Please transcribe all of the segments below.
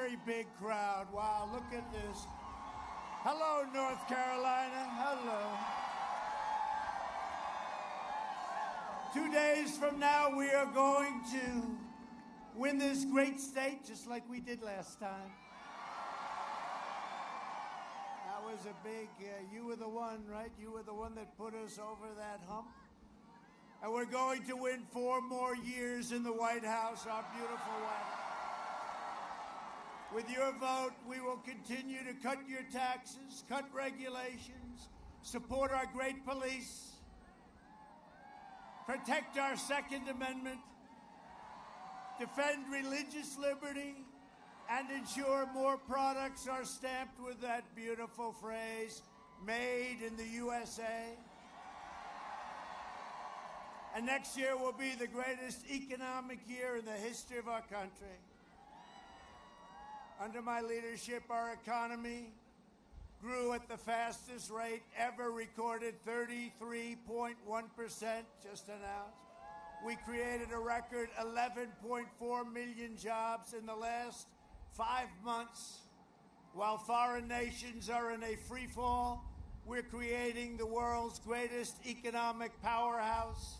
very big crowd. Wow, look at this. Hello, North Carolina. Hello. 2 days from now, we are going to win this great state just like we did last time. That was a big, you were the one, right? You were the one that put us over that hump. And we're going to win 4 more years in the White House, our beautiful White House. With your vote, we will continue to cut your taxes, cut regulations, support our great police, protect our Second Amendment, defend religious liberty, and ensure more products are stamped with that beautiful phrase, made in the USA. And next year will be the greatest economic year in the history of our country. Under my leadership, our economy grew at the fastest rate ever recorded, 33.1% just announced. We created a record 11.4 million jobs in the last 5 months. While foreign nations are in a free fall, we're creating the world's greatest economic powerhouse.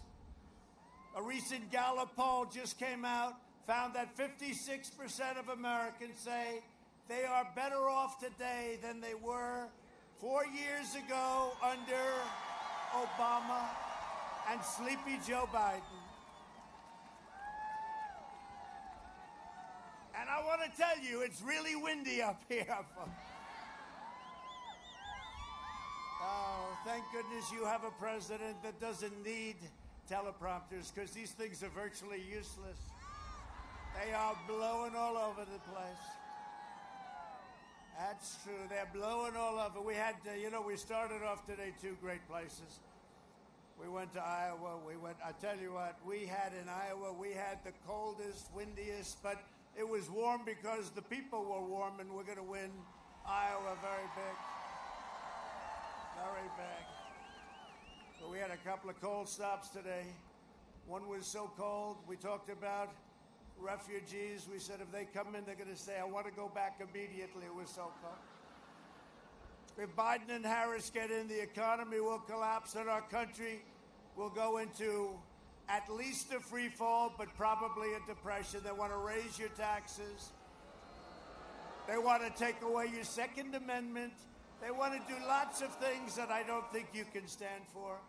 A recent Gallup poll just came out, found that 56% of Americans say they are better off today than they were 4 years ago under Obama and Sleepy Joe Biden. And I want to tell you, it's really windy up here. Oh, thank goodness you have a president that doesn't need teleprompters, because these things are virtually useless. They are blowing all over the place. That's true. They're blowing all over. We had, we started off today 2 great places. We went to Iowa. I tell you what, we had in Iowa, we had the coldest, windiest, but it was warm because the people were warm, and we're going to win Iowa very big. Very big. But we had a couple of cold stops today. One was so cold, we talked about refugees. We said if they come in, they're going to say, I want to go back immediately. It was so cold. If Biden and Harris get in, the economy will collapse and our country will go into at least a free fall, but probably a depression. They want to raise your taxes. They want to take away your Second Amendment. They want to do lots of things that I don't think you can stand for.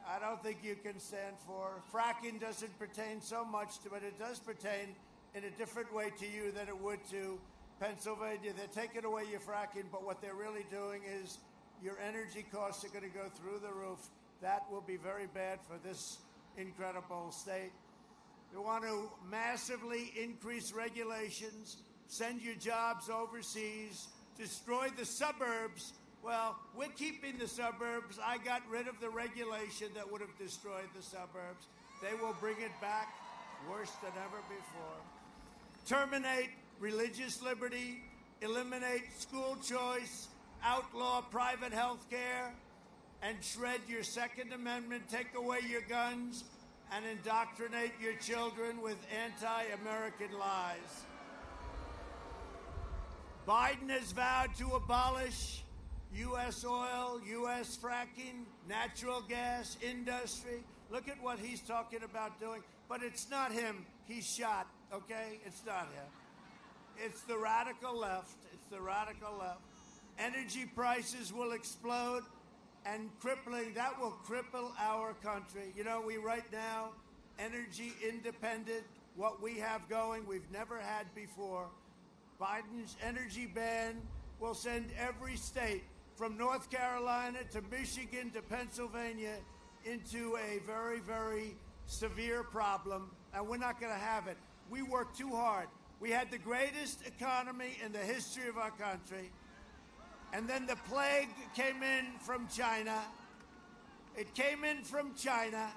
I don't think you can stand for. Fracking doesn't pertain so much to it. It does pertain in a different way to you than it would to Pennsylvania. They're taking away your fracking, but what they're really doing is your energy costs are going to go through the roof. That will be very bad for this incredible state. They want to massively increase regulations, send your jobs overseas, destroy the suburbs. Well, we're keeping the suburbs. I got rid of the regulation that would have destroyed the suburbs. They will bring it back worse than ever before. Terminate religious liberty, eliminate school choice, outlaw private health care, and shred your Second Amendment, take away your guns, and indoctrinate your children with anti-American lies. Biden has vowed to abolish U.S. oil, U.S. fracking, natural gas industry. Look at what he's talking about doing. But it's not him. He's shot, okay? It's not him. It's the radical left. It's the radical left. Energy prices will explode and that will cripple our country. We right now, energy independent, what we have going, we've never had before. Biden's energy ban will send every state from North Carolina to Michigan to Pennsylvania into a very, very severe problem, and we're not going to have it. We worked too hard. We had the greatest economy in the history of our country, and then the plague came in from China. It came in from China.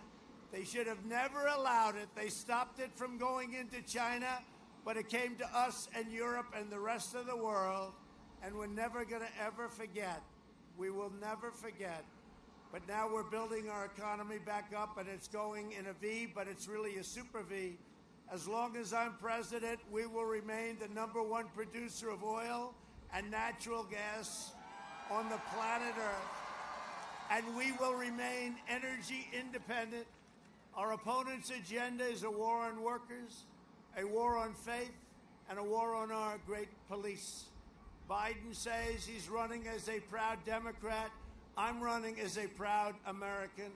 They should have never allowed it. They stopped it from going into China, but it came to us and Europe and the rest of the world, and we're never going to ever forget. We will never forget. But now we're building our economy back up, and it's going in a V, but it's really a super V As long as I'm president, we will remain the #1 producer of oil and natural gas on the planet Earth. And we will remain energy independent. Our opponent's agenda is a war on workers, a war on faith, and a war on our great police. Biden says he's running as a proud Democrat. I'm running as a proud American.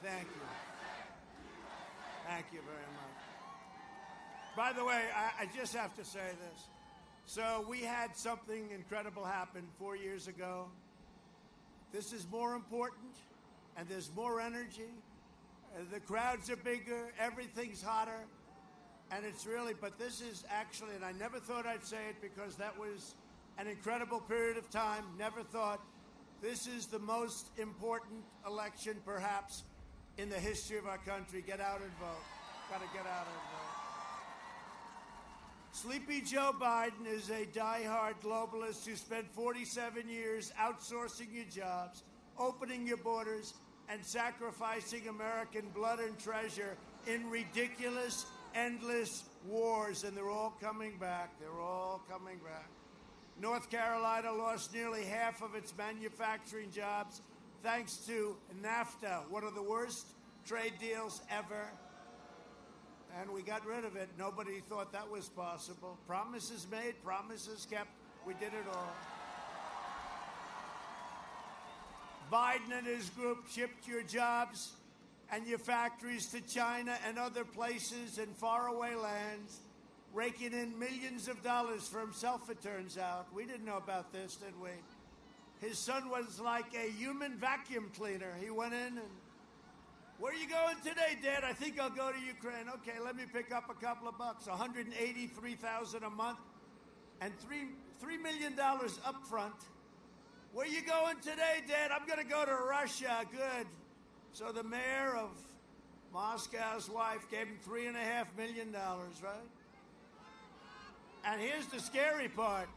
Thank you. Thank you very much. By the way, I just have to say this. So we had something incredible happen 4 years ago. This is more important, and there's more energy. The crowds are bigger, everything's hotter, and it's really, but this is actually, and I never thought I'd say it because that was an incredible period of time, never thought, this is the most important election perhaps in the history of our country. Get out and vote. Got to get out and vote. Sleepy Joe Biden is a diehard globalist who spent 47 years outsourcing your jobs, opening your borders, and sacrificing American blood and treasure in ridiculous, endless wars. And they're all coming back. They're all coming back. North Carolina lost nearly half of its manufacturing jobs thanks to NAFTA, one of the worst trade deals ever. And we got rid of it. Nobody thought that was possible. Promises made, promises kept. We did it all. Biden and his group shipped your jobs and your factories to China and other places in faraway lands, raking in millions of dollars for himself, it turns out. We didn't know about this, did we? His son was like a human vacuum cleaner. He went in and, where are you going today, Dad? I think I'll go to Ukraine. Okay, let me pick up a couple of bucks. $183,000 a month and $3 million up front. Where you going today, Dad? I'm going to go to Russia. Good. So the mayor of Moscow's wife gave him $3.5 million, right? And here's the scary part.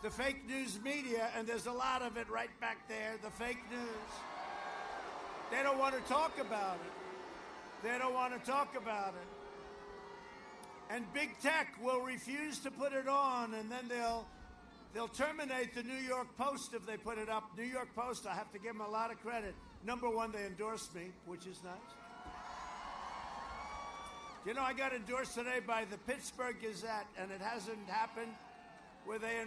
The fake news media, and there's a lot of it right back there, the fake news. They don't want to talk about it. They don't want to talk about it. And big tech will refuse to put it on, and then they'll terminate the New York Post if they put it up. New York Post, I have to give them a lot of credit. #1, they endorsed me, which is nice. You know, I got endorsed today by the Pittsburgh Gazette, and it hasn't happened where they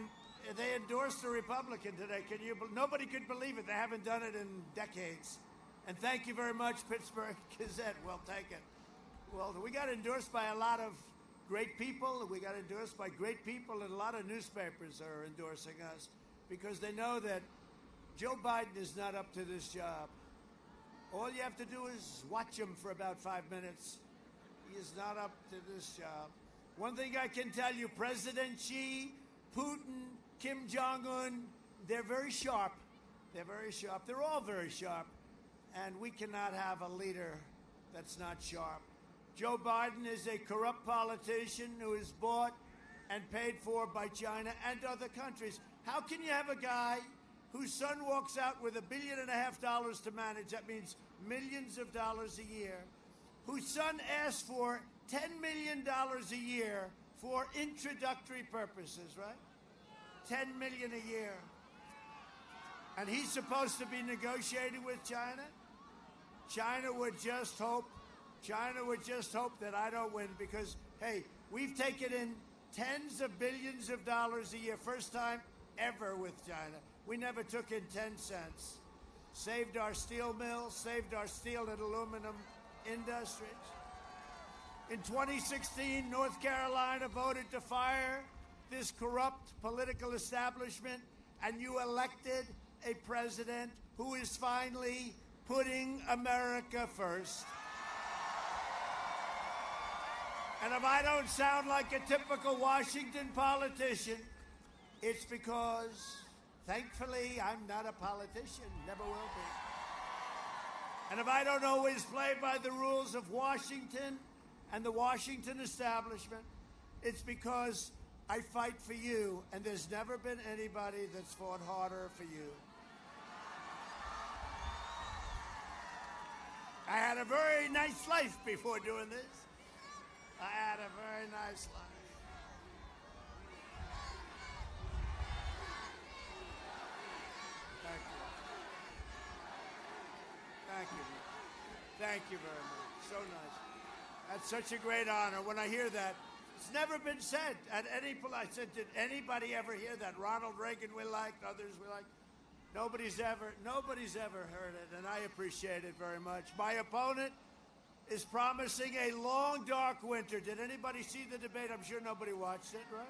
endorsed a Republican today. Nobody could believe it. They haven't done it in decades. And thank you very much, Pittsburgh Gazette. We'll take it. Well, we got endorsed by a lot of great people. We got endorsed by great people, and a lot of newspapers are endorsing us because they know that Joe Biden is not up to this job. All you have to do is watch him for about 5 minutes. He is not up to this job. One thing I can tell you, President Xi, Putin, Kim Jong-un, they're very sharp. They're very sharp. They're all very sharp. And we cannot have a leader that's not sharp. Joe Biden is a corrupt politician who is bought and paid for by China and other countries. How can you have a guy whose son walks out with $1.5 billion to manage? That means millions of dollars a year. Whose son asks for $10 million a year for introductory purposes, right? $10 million a year. And he's supposed to be negotiating with China? China would just hope that I don't win because, hey, we've taken in tens of billions of dollars a year, first time ever with China. We never took in 10 cents. Saved our steel mills, saved our steel and aluminum industries. In 2016, North Carolina voted to fire this corrupt political establishment, and you elected a president who is finally putting America first. And if I don't sound like a typical Washington politician, it's because, thankfully, I'm not a politician, never will be. And if I don't always play by the rules of Washington and the Washington establishment. It's because I fight for you, and there's never been anybody that's fought harder for you. I had a very nice life before doing this. I had a very nice life. Thank you. Thank you. Thank you very much. So nice. That's such a great honor. When I hear that, it's never been said at any point. I said, did anybody ever hear that? Ronald Reagan we liked, others we liked. Nobody's ever heard it, and I appreciate it very much. My opponent is promising a long, dark winter. Did anybody see the debate? I'm sure nobody watched it, right?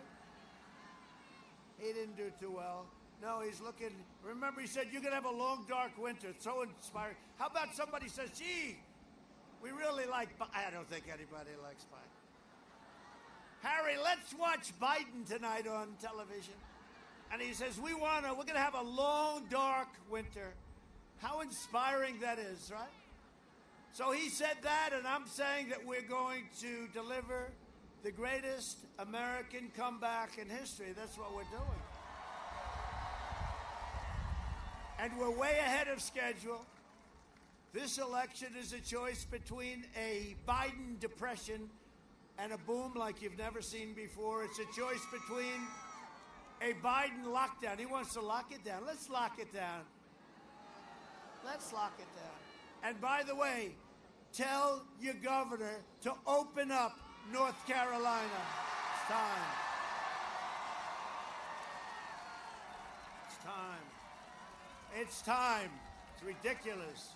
He didn't do too well. No, he's looking. Remember, he said, you're going to have a long, dark winter. It's so inspiring. How about somebody says, gee, we really like I don't think anybody likes Biden. Harry, let's watch Biden tonight on television. And he says, we're going to have a long, dark winter. How inspiring that is, right? So he said that, and I'm saying that we're going to deliver the greatest American comeback in history. That's what we're doing. And we're way ahead of schedule. This election is a choice between a Biden depression and a boom like you've never seen before. It's a choice between a Biden lockdown. He wants to lock it down. Let's lock it down. Let's lock it down. And by the way, tell your governor to open up North Carolina. It's time. It's time. It's time. It's ridiculous.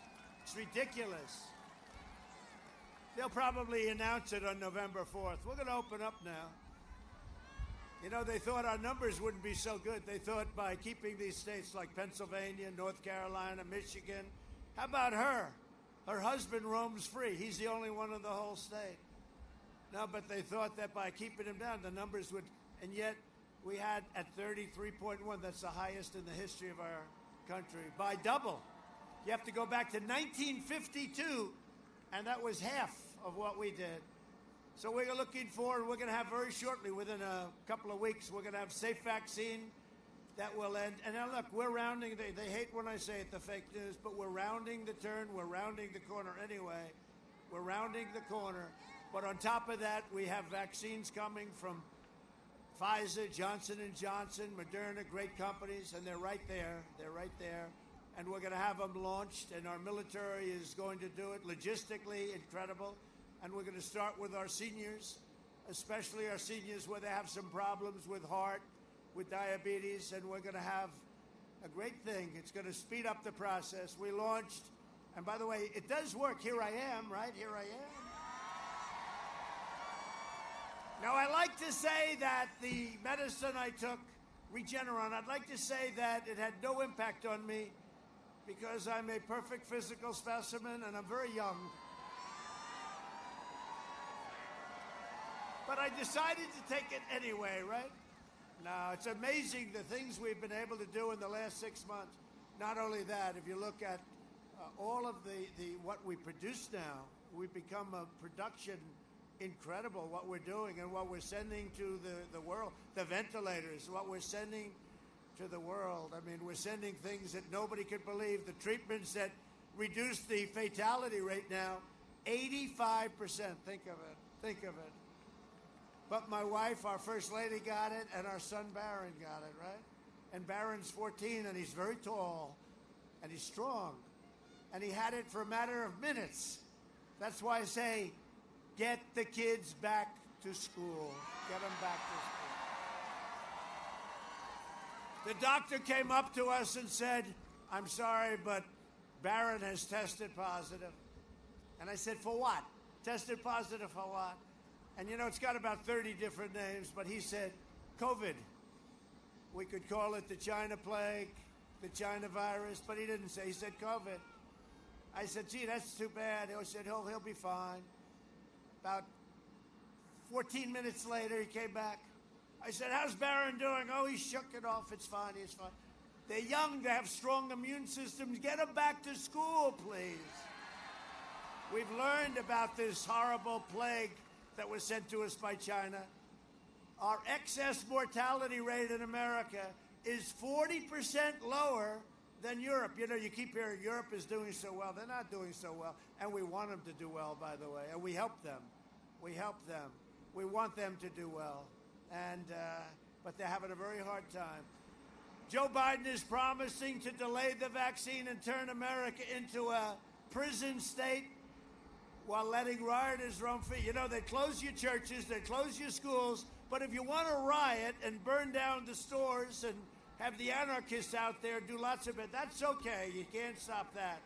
It's ridiculous. They'll probably announce it on November 4th. We're going to open up now. You know, they thought our numbers wouldn't be so good. They thought by keeping these states like Pennsylvania, North Carolina, Michigan. How about her? Her husband roams free. He's the only one in the whole state. No, but they thought that by keeping him down, the numbers would. And yet we had at 33.1, that's the highest in the history of our country, by double. You have to go back to 1952, and that was half of what we did. So we're looking forward. We're going to have very shortly, within a couple of weeks, we're going to have safe vaccine that will end. And now look, we're rounding. They hate when I say it, the fake news, but we're rounding the turn. We're rounding the corner anyway. We're rounding the corner. But on top of that, we have vaccines coming from Pfizer, Johnson & Johnson, Moderna, great companies, and they're right there. They're right there. And we're going to have them launched, and our military is going to do it. Logistically, incredible. And we're going to start with our seniors, especially our seniors where they have some problems with heart, with diabetes, and we're going to have a great thing. It's going to speed up the process. We launched, and by the way, it does work. Here I am, right? Here I am. Now, I like to say that the medicine I took, Regeneron, I'd like to say that it had no impact on me because I'm a perfect physical specimen and I'm very young. But I decided to take it anyway, right? Now, it's amazing the things we've been able to do in the last 6 months. Not only that, if you look at all of the what we produce now, we've become a production incredible, what we're doing and what we're sending to the world. The ventilators, what we're sending to the world. I mean, we're sending things that nobody could believe. The treatments that reduce the fatality rate now, 85%. Think of it. Think of it. But my wife, our First Lady, got it, and our son Barron got it, right? And Barron's 14, and he's very tall, and he's strong. And he had it for a matter of minutes. That's why I say, get the kids back to school. Get them back to school. The doctor came up to us and said, I'm sorry, but Barron has tested positive. And I said, for what? Tested positive for what? And, you know, it's got about 30 different names, but he said, COVID. We could call it the China plague, the China virus, but he didn't say. He said COVID. I said, gee, that's too bad. He said, he'll be fine. About 14 minutes later, he came back. I said, how's Barron doing? Oh, he shook it off. It's fine. He's fine. They're young. They have strong immune systems. Get them back to school, please. We've learned about this horrible plague that was sent to us by China. Our excess mortality rate in America is 40% lower than Europe. You know, you keep hearing Europe is doing so well. They're not doing so well. And we want them to do well, by the way. And we help them. We help them. We want them to do well. And but they're having a very hard time. Joe Biden is promising to delay the vaccine and turn America into a prison state while letting rioters roam free. You know, they close your churches, they close your schools, but if you want to riot and burn down the stores and have the anarchists out there do lots of it, that's okay. You can't stop that.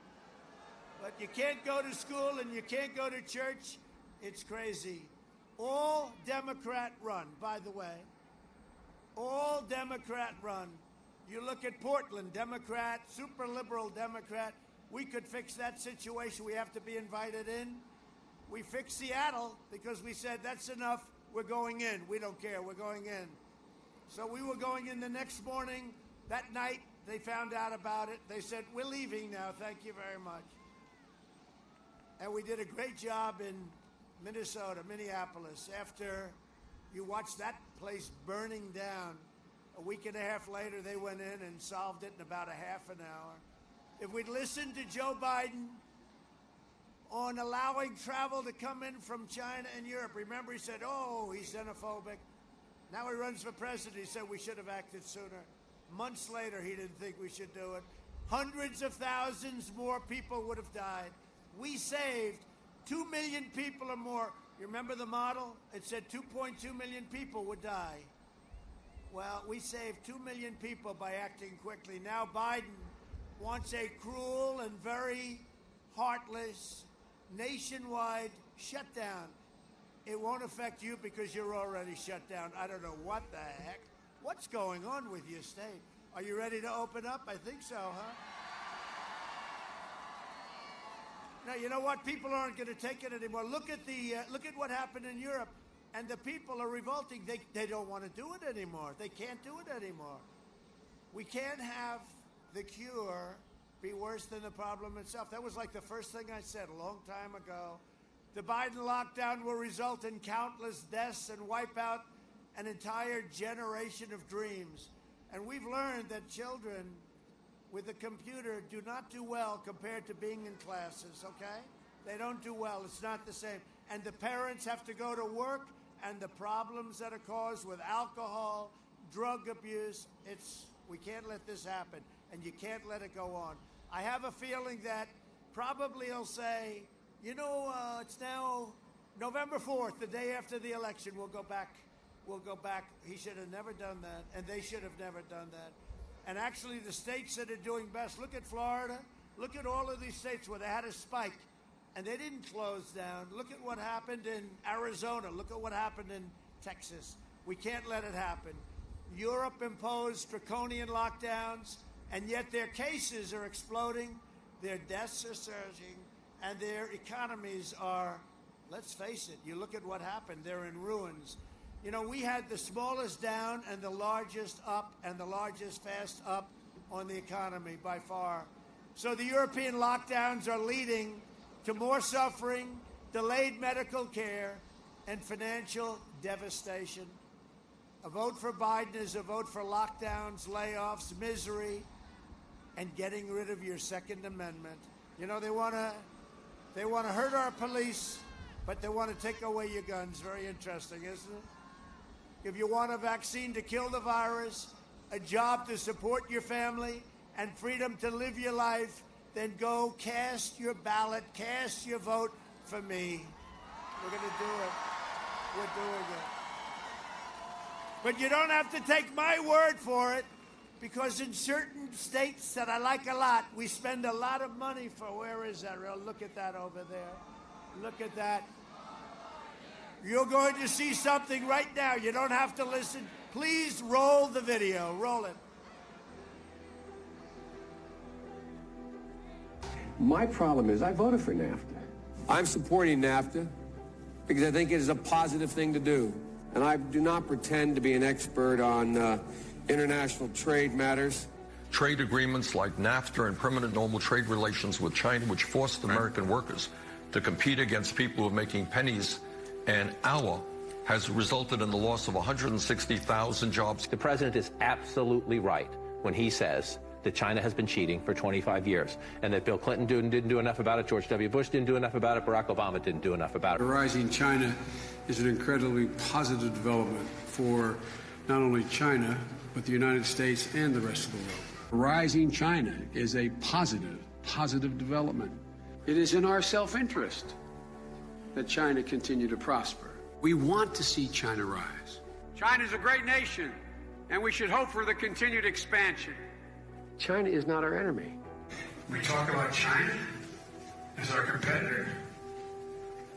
But you can't go to school and you can't go to church. It's crazy. All Democrat run, by the way. All Democrat run. You look at Portland, Democrat, super liberal Democrat. We could fix that situation. We have to be invited in. We fixed Seattle because we said, that's enough. We're going in. We don't care. We're going in. So we were going in the next morning. That night, they found out about it. They said, we're leaving now. Thank you very much. And we did a great job in Minnesota, Minneapolis. After you watched that place burning down, a week and a half later, they went in and solved it in about a half an hour. If we'd listened to Joe Biden on allowing travel to come in from China and Europe, remember he said, oh, he's xenophobic. Now he runs for president. He said we should have acted sooner. Months later, he didn't think we should do it. Hundreds of thousands more people would have died. We saved 2 million people or more. You remember the model? It said 2.2 million people would die. Well, we saved 2 million people by acting quickly. Now Biden wants a cruel and very heartless nationwide shutdown. It won't affect you because you're already shut down. I don't know what the heck. What's going on with your state? Are you ready to open up? I think so, huh? Now, you know what? People aren't going to take it anymore. Look at what happened in Europe. And the people are revolting. They don't want to do it anymore. They can't do it anymore. We can't have the cure be worse than the problem itself. That was like the first thing I said a long time ago. The Biden lockdown will result in countless deaths and wipe out an entire generation of dreams. And we've learned that children with a computer do not do well compared to being in classes, okay? They don't do well. It's not the same. And the parents have to go to work, and the problems that are caused with alcohol, drug abuse, we can't let this happen, and you can't let it go on. I have a feeling that probably he'll say, you know, it's now November 4th, the day after the election. We'll go back. He should have never done that, and they should have never done that. And actually, the states that are doing best, look at Florida. Look at all of these states where they had a spike, and they didn't close down. Look at what happened in Arizona. Look at what happened in Texas. We can't let it happen. Europe imposed draconian lockdowns, and yet their cases are exploding, their deaths are surging, and their economies are, let's face it, you look at what happened, they're in ruins. You know, we had the smallest down and the largest up and the largest fast up on the economy by far. So the European lockdowns are leading to more suffering, delayed medical care, and financial devastation. A vote for Biden is a vote for lockdowns, layoffs, misery, and getting rid of your Second Amendment. You know, they want to hurt our police, but they want to take away your guns. Very interesting, isn't it? If you want a vaccine to kill the virus, a job to support your family, and freedom to live your life, then go cast your ballot, cast your vote for me. We're going to do it. We're doing it. But you don't have to take my word for it, because in certain states that I like a lot, we spend a lot of money for, where is that? Look at that over there. Look at that. You're going to see something right now. You don't have to listen. Please roll the video. Roll it. My problem is I voted for NAFTA. I'm supporting NAFTA because I think it is a positive thing to do. And I do not pretend to be an expert on international trade matters. Trade agreements like NAFTA and permanent normal trade relations with China, which forced American workers to compete against people who are making pennies and our has resulted in the loss of 160,000 jobs. The president is absolutely right when he says that China has been cheating for 25 years and that Bill Clinton didn't do enough about it, George W. Bush didn't do enough about it, Barack Obama didn't do enough about it. A rising China is an incredibly positive development for not only China, but the United States and the rest of the world. Rising China is a positive development. It is in our self-interest that China continue to prosper. We want to see China rise. China is a great nation, and we should hope for the continued expansion. China is not our enemy. We talk about China as our competitor.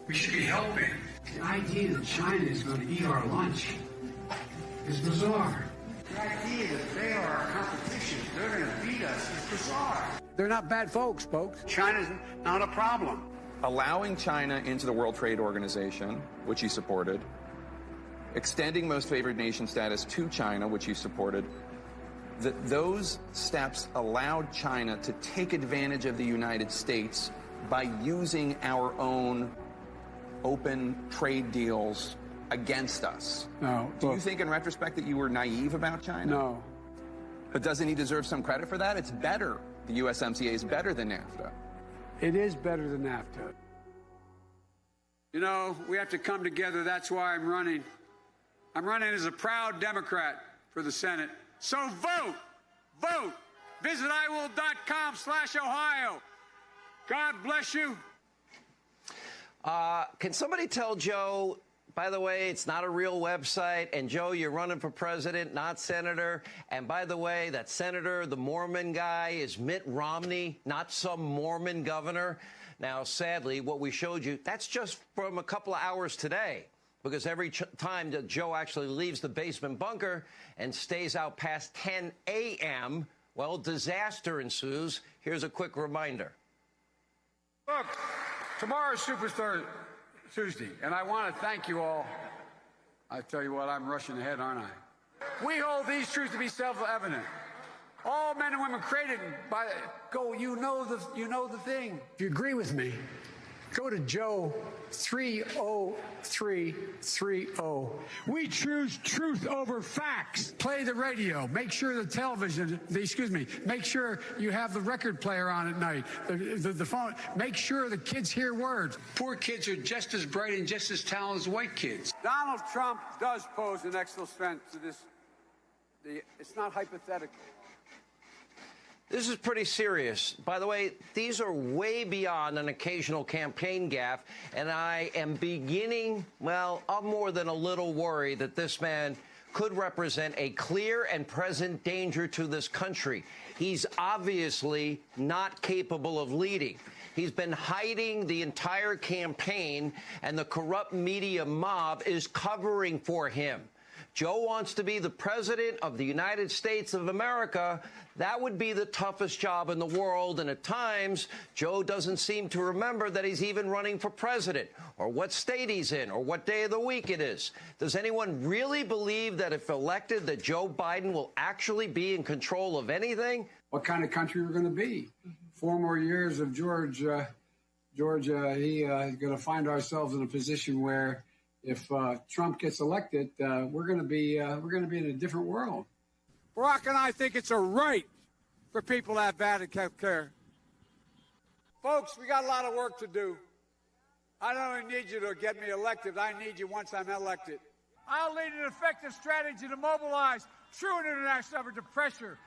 We should be helping. The idea that China is going to eat our lunch is bizarre. The idea that they are our competition, they're going to beat us, is bizarre. They're not bad folks. China's not a problem. Allowing China into the World Trade Organization, which he supported, extending most favored nation status to China, which he supported, those steps allowed China to take advantage of the United States by using our own open trade deals against us. No. Do you think in retrospect that you were naive about China? No. But doesn't he deserve some credit for that? It's better. The USMCA is better than NAFTA. It is better than NAFTA. You know, we have to come together. That's why I'm running. I'm running as a proud Democrat for the Senate. So vote! Vote! Visit iwill.com/Ohio. God bless you. Can somebody tell Joe, by the way, it's not a real website, and Joe, you're running for president, not senator, and by the way, that senator, the Mormon guy, is Mitt Romney, not some Mormon governor. Now, sadly, what we showed you, that's just from a couple of hours today, because every time that Joe actually leaves the basement bunker and stays out past 10 a.m., well, disaster ensues. Here's a quick reminder. Look, tomorrow's Superstar Tuesday, and I want to thank you all. I tell you what, I'm rushing ahead, aren't I? We hold these truths to be self-evident. All men and women created by you know the thing. If you agree with me, go to Joe 30330. We choose truth over facts. Play the radio. Make sure the television, make sure you have the record player on at night. The phone. Make sure the kids hear words. Poor kids are just as bright and just as talented as white kids. Donald Trump does pose an existential threat to this. It's not hypothetical. This is pretty serious. By the way, these are way beyond an occasional campaign gaffe, and I am beginning, well, I'm more than a little worried that this man could represent a clear and present danger to this country. He's obviously not capable of leading. He's been hiding the entire campaign, and the corrupt media mob is covering for him. Joe wants to be the president of the United States of America. That would be the toughest job in the world, and at times, Joe doesn't seem to remember that he's even running for president, or what state he's in, or what day of the week it is. Does anyone really believe that if elected, that Joe Biden will actually be in control of anything? What kind of country we're going to be? 4 more years of George, he's going to find ourselves in a position where if Trump gets elected, we're going to be in a different world. Barack and I think it's a right for people to have bad health care. Folks, we got a lot of work to do. I don't only need you to get me elected. I need you once I'm elected. I'll lead an effective strategy to mobilize true international effort to pressure.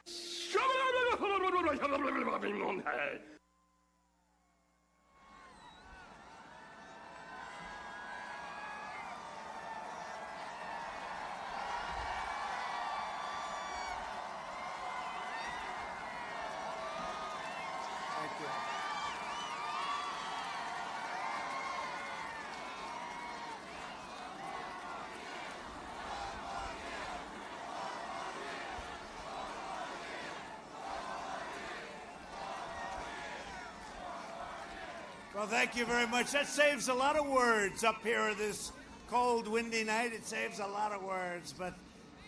Well, thank you very much. That saves a lot of words up here this cold, windy night. It saves a lot of words, but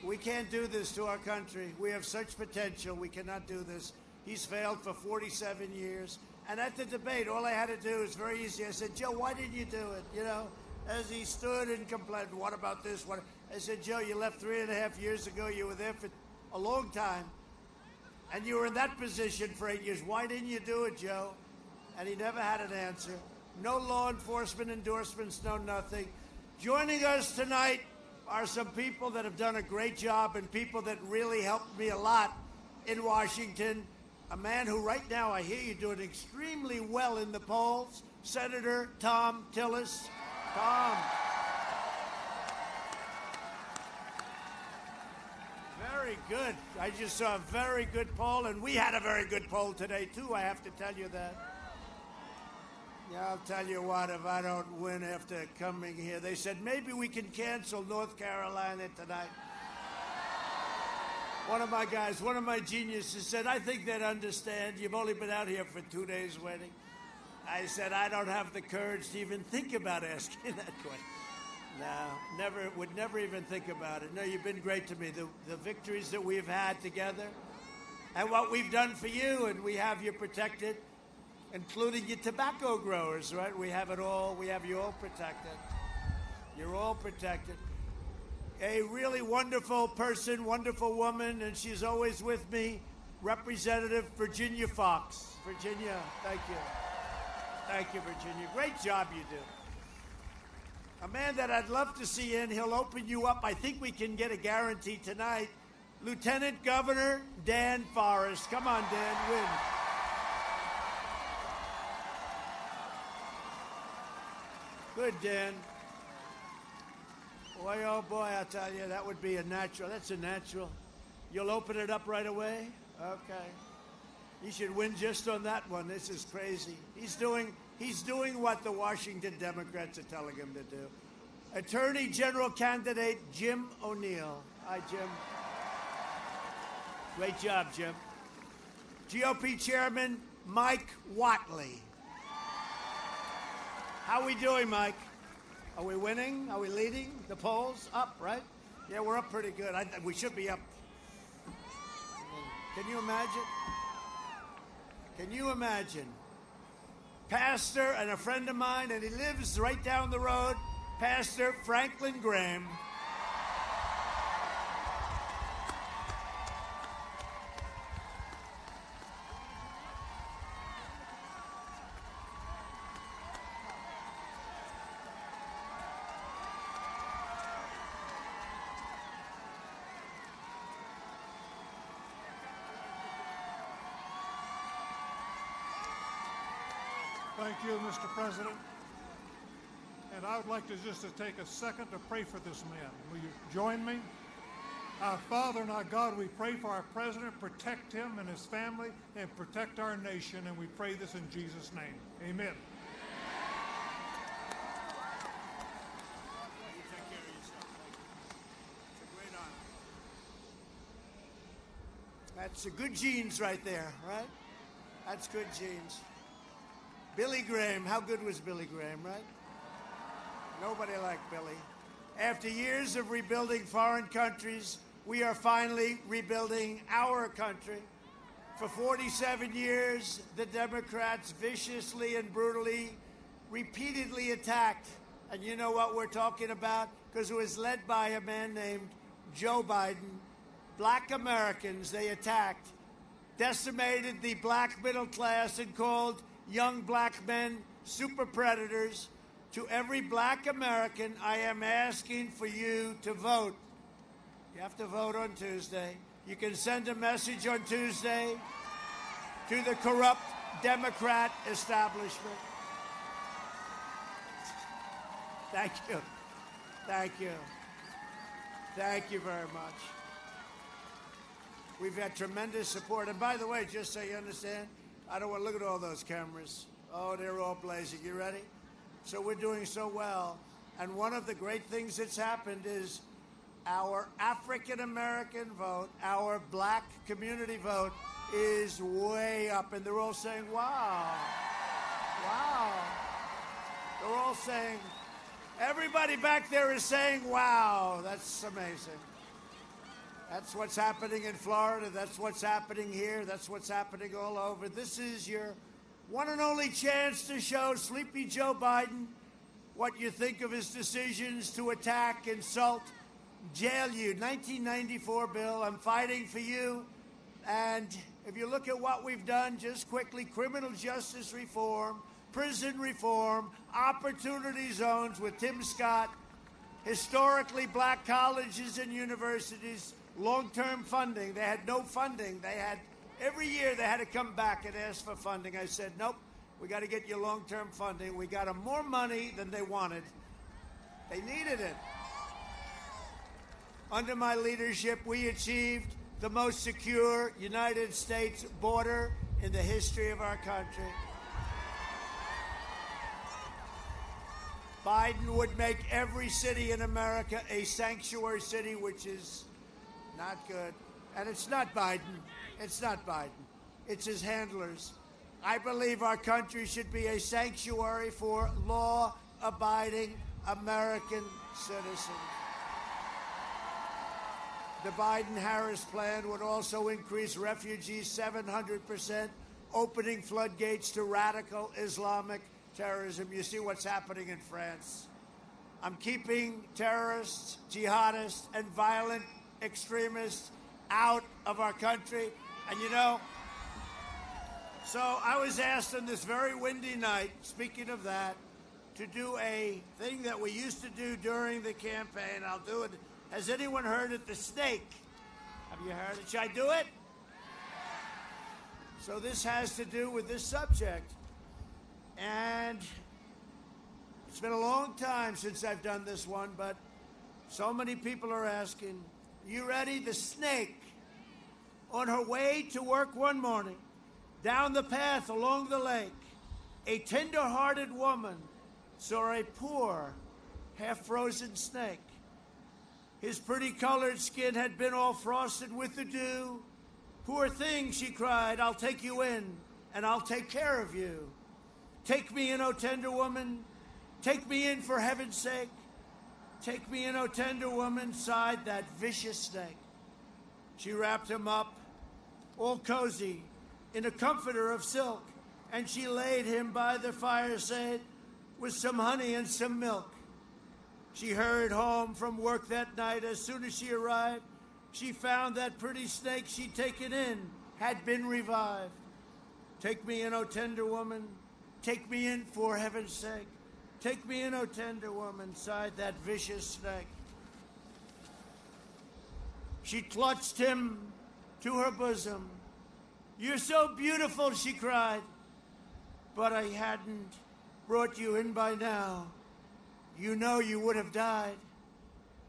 we can't do this to our country. We have such potential. We cannot do this. He's failed for 47 years. And at the debate, all I had to do is very easy. I said, Joe, why did you do it? You know, as he stood and complained, what about this? What? I said, Joe, you left 3.5 years ago. You were there for a long time. And you were in that position for 8 years. Why didn't you do it, Joe? And he never had an answer. No law enforcement endorsements, no nothing. Joining us tonight are some people that have done a great job and people that really helped me a lot in Washington. A man who right now I hear you doing extremely well in the polls, Senator Tom Tillis. Tom. Very good. I just saw a very good poll, and we had a very good poll today, too, I have to tell you that. Yeah, I'll tell you what, if I don't win after coming here, they said maybe we can cancel North Carolina tonight. One of my guys, one of my geniuses said, I think they'd understand. You've only been out here for 2 days waiting. I said, I don't have the courage to even think about asking that question. No, would never even think about it. No, you've been great to me. The victories that we've had together and what we've done for you, and we have you protected, including your tobacco growers, right? We have it all. We have you all protected. You're all protected. A really wonderful person, wonderful woman, and she's always with me, Representative Virginia Fox. Virginia, thank you. Thank you, Virginia. Great job you do. A man that I'd love to see in, he'll open you up. I think we can get a guarantee tonight. Lieutenant Governor Dan Forrest. Come on, Dan, win. Good, Dan. Boy, oh boy, I'll tell you, that would be a natural. That's a natural. You'll open it up right away? Okay. He should win just on that one. This is crazy. He's doing what the Washington Democrats are telling him to do. Attorney General candidate Jim O'Neill. Hi, Jim. Great job, Jim. GOP Chairman Mike Whatley. How are we doing, Mike? Are we winning? Are we leading? The polls up, right? Yeah, we're up pretty good. We should be up. Can you imagine? Can you imagine? Pastor and a friend of mine, and he lives right down the road, Pastor Franklin Graham. Thank you, Mr. President. And I would like to take a second to pray for this man. Will you join me? Our Father and our God, we pray for our president, protect him and his family, and protect our nation, and we pray this in Jesus' name. Amen. You take care of yourself. It's a great honor. That's a good genes right there, right? That's good genes. Billy Graham, how good was Billy Graham, right? Nobody liked Billy. After years of rebuilding foreign countries, we are finally rebuilding our country. For 47 years, the Democrats viciously and brutally, repeatedly attacked. And you know what we're talking about? Because it was led by a man named Joe Biden. Black Americans, they attacked, decimated the black middle class, and called young black men super predators. To every black American, I am asking for you to vote. You have to vote on Tuesday. You can send a message on Tuesday to the corrupt Democrat establishment. Thank you. Thank you. Thank you very much. We've had tremendous support. And by the way, just so you understand, I don't want to look at all those cameras. Oh, they're all blazing. You ready? So we're doing so well. And one of the great things that's happened is our African-American vote, our black community vote, is way up. And they're all saying, wow. Wow. They're all saying, everybody back there is saying, wow. That's amazing. That's what's happening in Florida. That's what's happening here. That's what's happening all over. This is your one and only chance to show Sleepy Joe Biden what you think of his decisions to attack, insult, jail you. 1994 bill, I'm fighting for you. And if you look at what we've done, just quickly, criminal justice reform, prison reform, opportunity zones with Tim Scott, historically black colleges and universities, long-term funding. They had no funding. Every year they had to come back and ask for funding. I said, nope, we got to get you long-term funding. We got them more money than they wanted. They needed it. Under my leadership, we achieved the most secure United States border in the history of our country. Biden would make every city in America a sanctuary city, which is not good. And it's not Biden. It's not Biden. It's his handlers. I believe our country should be a sanctuary for law-abiding American citizens. The Biden-Harris plan would also increase refugees 700%, opening floodgates to radical Islamic terrorism. You see what's happening in France. I'm keeping terrorists, jihadists, and violent extremists out of our country. And you know, so I was asked on this very windy night, speaking of that, to do a thing that we used to do during the campaign. I'll do it. Has anyone heard of the snake? Have you heard it? Should I do it? So this has to do with this subject. And it's been a long time since I've done this one, but so many people are asking, you ready? The snake, on her way to work one morning, down the path along the lake, a tender-hearted woman saw a poor, half-frozen snake. His pretty colored skin had been all frosted with the dew. Poor thing, she cried, I'll take you in, and I'll take care of you. Take me in, O tender woman. Take me in for heaven's sake. Take me in, O tender woman, sighed that vicious snake. She wrapped him up, all cozy, in a comforter of silk, and she laid him by the fireside with some honey and some milk. She hurried home from work that night. As soon as she arrived, she found that pretty snake she'd taken in had been revived. Take me in, O tender woman. Take me in for heaven's sake. Take me in, O tender woman, sighed that vicious snake. She clutched him to her bosom. You're so beautiful, she cried. But I hadn't brought you in by now. You know you would have died.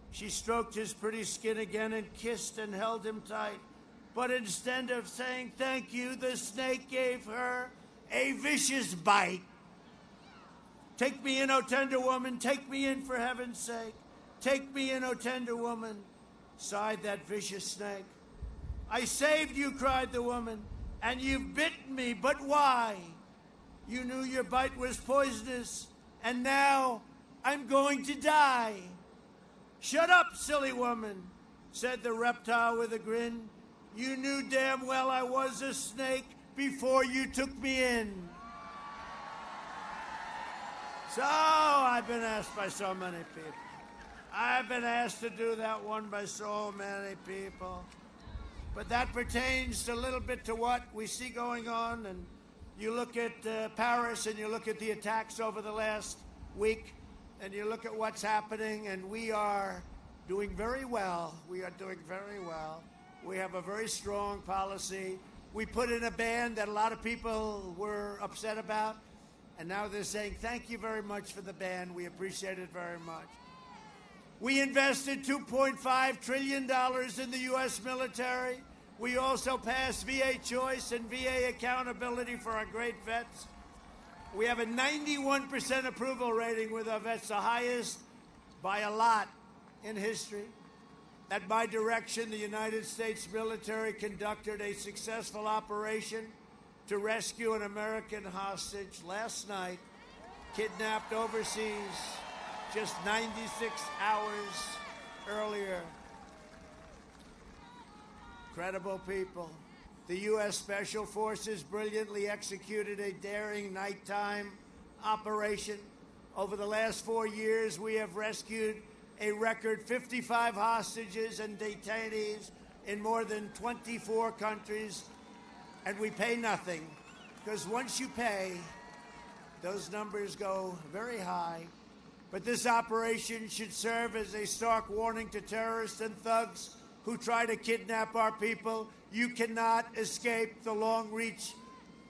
She stroked his pretty skin again and kissed and held him tight. But instead of saying thank you, the snake gave her a vicious bite. Take me in, O tender woman, take me in for heaven's sake. Take me in, O tender woman, sighed that vicious snake. I saved you, cried the woman, and you've bitten me, but why? You knew your bite was poisonous, and now I'm going to die. Shut up, silly woman, said the reptile with a grin. You knew damn well I was a snake before you took me in. So I've been asked by so many people. I've been asked to do that one by so many people. But that pertains a little bit to what we see going on. And you look at Paris and you look at the attacks over the last week and you look at what's happening, and we are doing very well. We are doing very well. We have a very strong policy. We put in a ban that a lot of people were upset about, and now they're saying, thank you very much for the ban. We appreciate it very much. We invested $2.5 trillion in the U.S. military. We also passed VA choice and VA accountability for our great vets. We have a 91% approval rating with our vets, the highest by a lot in history. At my direction, the United States military conducted a successful operation to rescue an American hostage last night, kidnapped overseas just 96 hours earlier. Credible people. The U.S. Special Forces brilliantly executed a daring nighttime operation Over the last 4 years, we have rescued a record 55 hostages and detainees in more than 24 countries, and we pay nothing, because once you pay, those numbers go very high. But this operation should serve as a stark warning to terrorists and thugs who try to kidnap our people. You cannot escape the long reach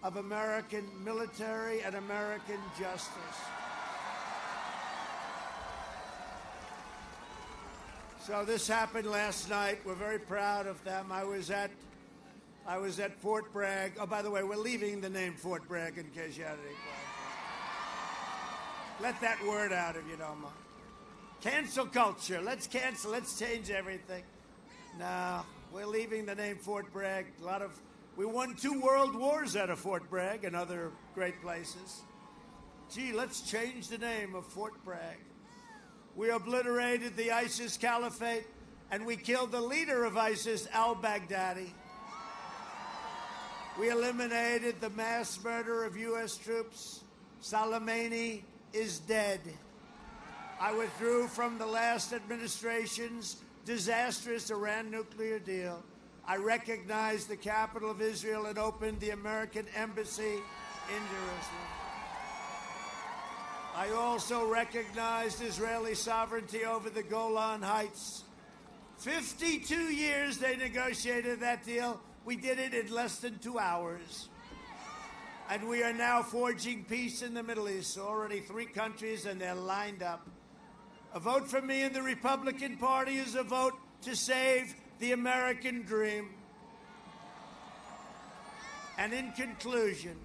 of American military and American justice. So this happened last night. We're very proud of them. I was at Fort Bragg. Oh, by the way, we're leaving the name Fort Bragg in case you had any questions. Let that word out if you don't mind. Cancel culture. Let's cancel. Let's change everything. No, we're leaving the name Fort Bragg. We won 2 world wars out of Fort Bragg and other great places. Gee, let's change the name of Fort Bragg. We obliterated the ISIS caliphate, and we killed the leader of ISIS, al-Baghdadi. We eliminated the mass murder of U.S. troops. Soleimani is dead. I withdrew from the last administration's disastrous Iran nuclear deal. I recognized the capital of Israel and opened the American embassy in Jerusalem. I also recognized Israeli sovereignty over the Golan Heights. 52 years they negotiated that deal. We did it in less than 2 hours. And we are now forging peace in the Middle East. Already 3 countries, and they're lined up. A vote for me in the Republican Party is a vote to save the American dream. And in conclusion,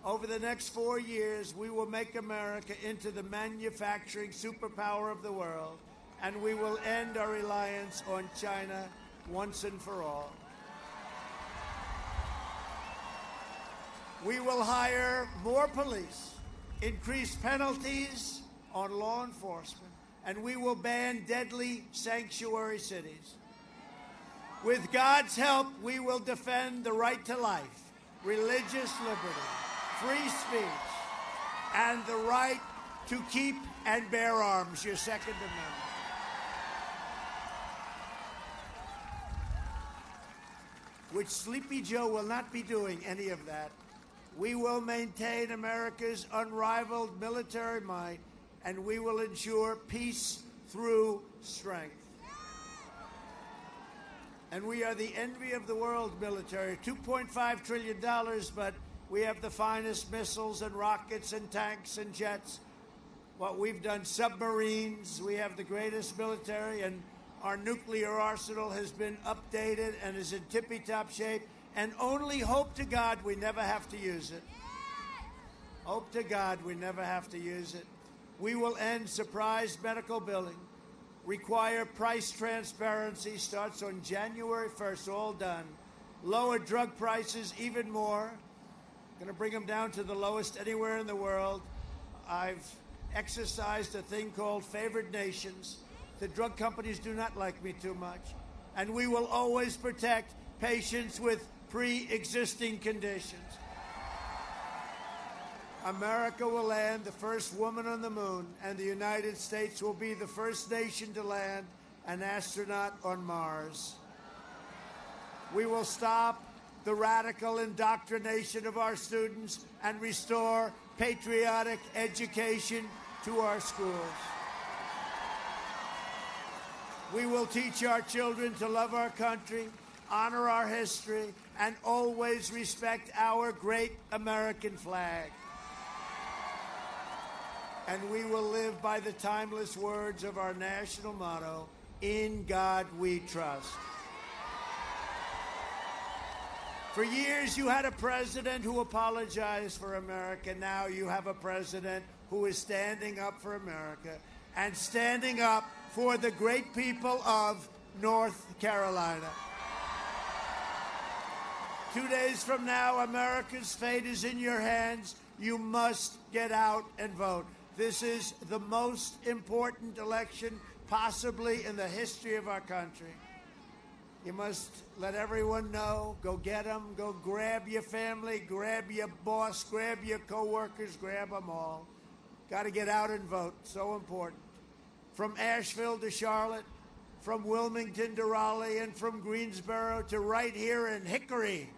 over the next 4 years, we will make America into the manufacturing superpower of the world, and we will end our reliance on China once and for all. We will hire more police, increase penalties on law enforcement, and we will ban deadly sanctuary cities. With God's help, we will defend the right to life, religious liberty, free speech, and the right to keep and bear arms, your Second Amendment. Which Sleepy Joe will not be doing any of that. We will maintain America's unrivaled military might, and we will ensure peace through strength. And we are the envy of the world military, $2.5 trillion, but we have the finest missiles and rockets and tanks and jets. What we've done, submarines, we have the greatest military, and our nuclear arsenal has been updated and is in tippy-top shape, and only hope to God we never have to use it. Hope to God we never have to use it. We will end surprise medical billing, require price transparency, starts on January 1st, all done. Lower drug prices even more. Going to bring them down to the lowest anywhere in the world. I've exercised a thing called favored nations. The drug companies do not like me too much. And we will always protect patients with pre-existing conditions. America will land the first woman on the moon, and the United States will be the first nation to land an astronaut on Mars. We will stop the radical indoctrination of our students and restore patriotic education to our schools. We will teach our children to love our country, honor our history, and always respect our great American flag. And we will live by the timeless words of our national motto, "In God we trust." For years, you had a president who apologized for America. Now you have a president who is standing up for America and standing up for the great people of North Carolina. 2 days from now, America's fate is in your hands. You must get out and vote. This is the most important election possibly in the history of our country. You must let everyone know. Go get them. Go grab your family. Grab your boss. Grab your coworkers. Grab them all. Got to get out and vote. So important. From Asheville to Charlotte, from Wilmington to Raleigh, and from Greensboro to right here in Hickory.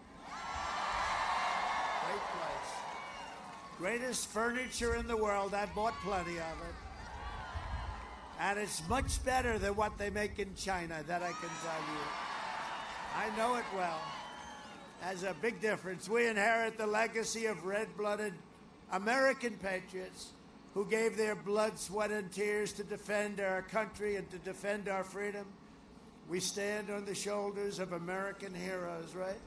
Great place. Greatest furniture in the world. I've bought plenty of it. And it's much better than what they make in China, that I can tell you. I know it well. Has a big difference. We inherit the legacy of red-blooded American patriots who gave their blood, sweat, and tears to defend our country and to defend our freedom. We stand on the shoulders of American heroes, right?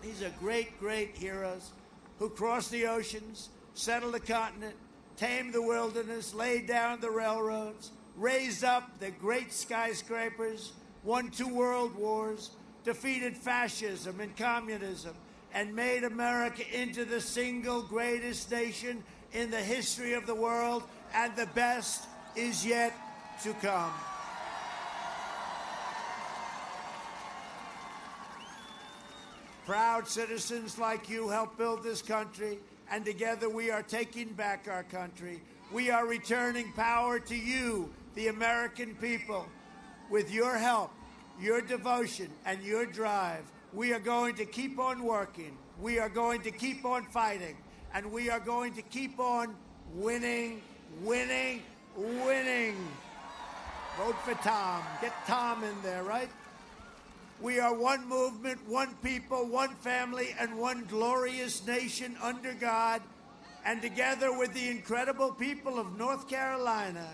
These are great, great heroes who crossed the oceans, settled the continent, tamed the wilderness, laid down the railroads, raised up the great skyscrapers, won 2 world wars, defeated fascism and communism, and made America into the single greatest nation in the history of the world, and the best is yet to come. Proud citizens like you helped build this country, and together we are taking back our country. We are returning power to you, the American people. With your help, your devotion, and your drive, we are going to keep on working. We are going to keep on fighting. And we are going to keep on winning, winning, winning. Vote for Tom. Get Tom in there, right? We are one movement, one people, one family, and one glorious nation under God. And together with the incredible people of North Carolina,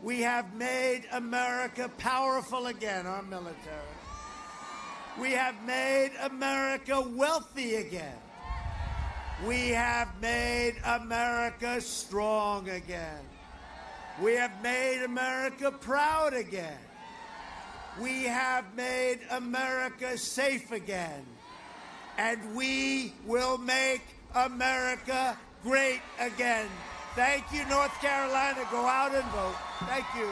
we have made America powerful again, our military. We have made America wealthy again. We have made America strong again. We have made America proud again. We have made America safe again. And we will make America great again. Thank you, North Carolina. Go out and vote. Thank you.